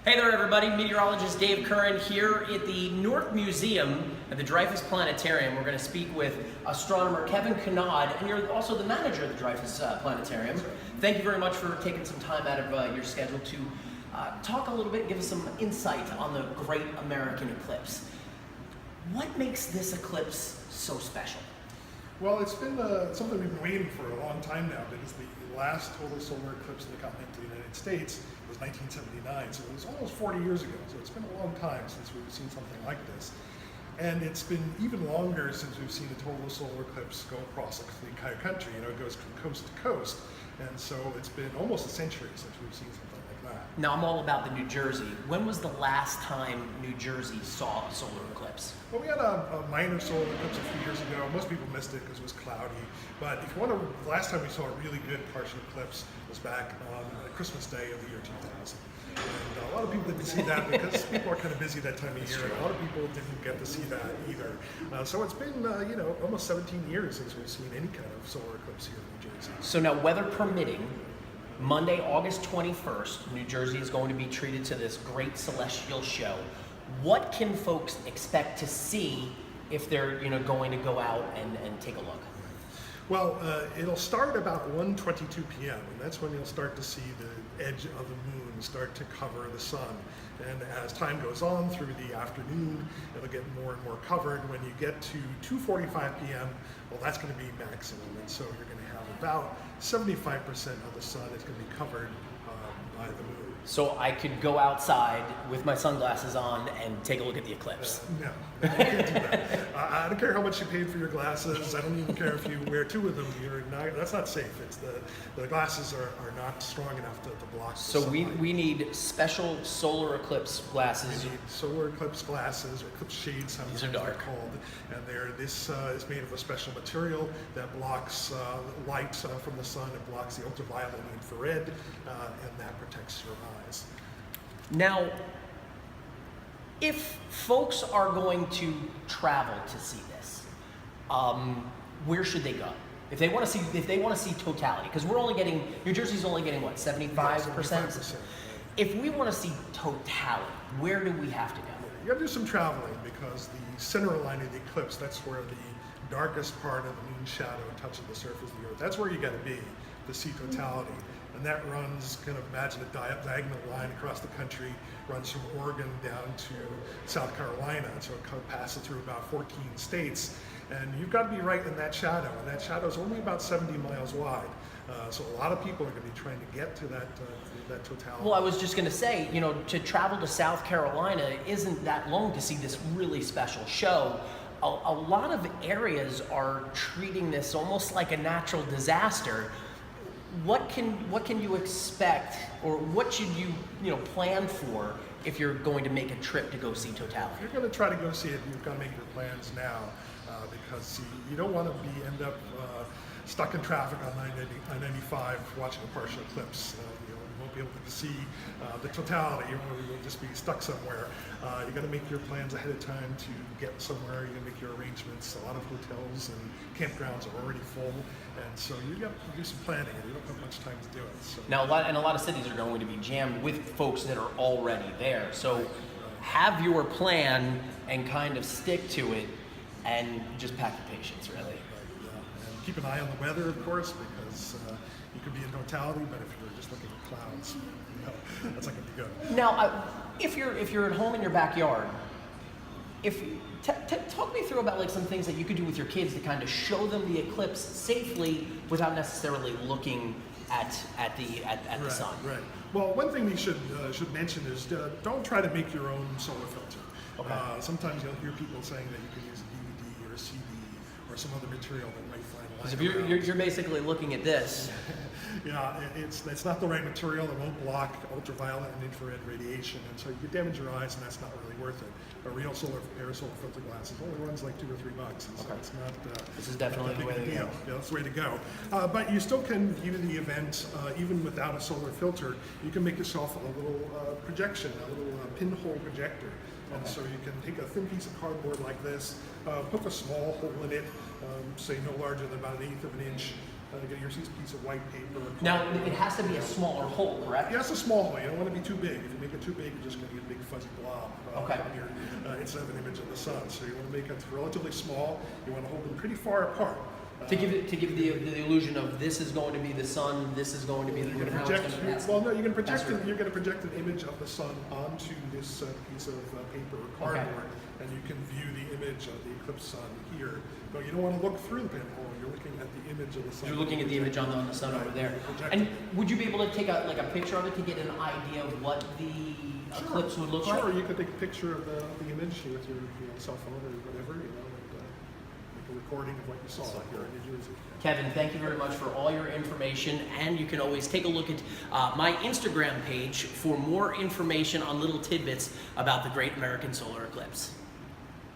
Hey there everybody, meteorologist Dave Curren here at the Newark Museum at the Dreyfus Planetarium. We're going to speak with astronomer Kevin Conod, and you're also the manager of the Dreyfus Planetarium. Thank you very much for taking some time out of your schedule to talk a little bit, give us some insight on the Great American Eclipse. What makes this eclipse so special? Well, it's been something we've been waiting for a long time now, because the last total solar eclipse in the continental United States was 1979, so it was almost 40 years ago. So it's been a long time since we've seen something like this. And it's been even longer since we've seen a total solar eclipse go across the entire country. You know, it goes from coast to coast. And so it's been almost a century since we've seen something like that. Now, I'm all about the New Jersey. When was the last time New Jersey saw a solar eclipse? Well, we had a minor solar eclipse a few years ago. Most people missed it because it was cloudy. But if you want to, the last time we saw a really good partial eclipse was back on Christmas Day of the year 2000. And a lot of people didn't see that because people are kind of busy that time of year. And a lot of people didn't get to see that either. So it's been, almost 17 years since we've seen any kind of solar eclipse here in New Jersey. So now, weather permitting, Monday, August 21st, New Jersey is going to be treated to this great celestial show. What can folks expect to see if they're going to go out and take a look? Well, it'll start about 1:22 p.m. and that's when you'll start to see the edge of the moon start to cover the sun. And as time goes on through the afternoon, it'll get more and more covered. When you get to 2:45 p.m., well, that's going to be maximum, and so you're going to have about 75% of the sun is going to be covered by the moon. So I could go outside with my sunglasses on and take a look at the eclipse. No, you can't do that. I don't care how much you paid for your glasses. I don't even care if you wear two of them. That's not safe. It's the glasses are not strong enough to block the So sunlight. we need special solar eclipse glasses. We need solar eclipse glasses, or eclipse shades, These are dark. they're called. And this is made of a special material that blocks light from the sun. It blocks the ultraviolet and infrared, and that protects your eyes. Now, if folks are going to travel to see this, where should they go? If they want to see totality, because New Jersey's only getting what, 75%? 75%. If we want to see totality, where do we have to go? You got to do some traveling, because the center line of the eclipse, that's where the darkest part of the moon's shadow touches the surface of the Earth. That's where you got to be to see totality. And that runs, kind of imagine a diagonal line across the country, runs from Oregon down to South Carolina. So it passes through about 14 states. And you've got to be right in that shadow. And that shadow is only about 70 miles wide. So a lot of people are going to be trying to get to that totality. Well, I was just going to say, to travel to South Carolina isn't that long to see this really special show. A lot of areas are treating this almost like a natural disaster. What can you expect, or what should you plan for if you're going to make a trip to go see totality? If you're going to try to go see it, you've got to make your plans now, because you don't want to end up stuck in traffic on 95 watching a partial eclipse. You won't be able to see the totality, or you'll just be stuck somewhere. You got to make your plans ahead of time to get somewhere. You got to make your arrangements. A lot of hotels and campgrounds are already full, and so you got to do some planning, and you don't have much time to do it. So. Now, a lot of cities are going to be jammed with folks that are already there. So have your plan and kind of stick to it, and just pack your patience, really. And keep an eye on the weather, of course, because you could be in totality, but if you're just looking at clouds, that's not going to be good. Now, if you're at home in your backyard, talk me through about like some things that you could do with your kids to kind of show them the eclipse safely without necessarily looking at the sun. Right. Well, one thing we should mention is don't try to make your own solar filter. Okay. Sometimes you'll hear people saying that you can use a DVD or a CD or some other material that might find light. Because if you're basically looking at this. Yeah, it's not the right material. It won't block ultraviolet and infrared radiation, and so you could damage your eyes, and that's not really worth it. A real aerosol filter glasses only runs like $2 or $3, and so it's not. This is definitely the way to go. Yeah, that's the way to go. But you still can view the event even without a solar filter. You can make yourself a little projection, a little pinhole projector. And so you can take a thin piece of cardboard like this, poke a small hole in it, say no larger than about 1/8 of an inch, Again, here's a piece of white paper. Now, it has to be a smaller hole, correct? Yeah, it's a small hole. You don't want to be too big. If you make it too big, you're just going to get a big fuzzy blob Okay. on here instead of an image of the sun. So you want to make it relatively small. You want to hold them pretty far apart. To give the illusion of this is going to be the sun, this is going to be the moon. How it's going to pass. Well, no, you're going to project an image of the sun onto this piece of paper or cardboard, and you can view the image of the eclipse sun here. But you don't want to look through the pinhole. You're looking at the image of the sun. You're looking at the image on the sun over there. And would you be able to take a picture of it to get an idea of what the eclipse would look like? Sure, you could take a picture of the image with your cell phone or whatever, and make a recording of what you saw here in New Jersey. Kevin, thank you very much for all your information, and you can always take a look at my Instagram page for more information on little tidbits about the Great American Solar Eclipse.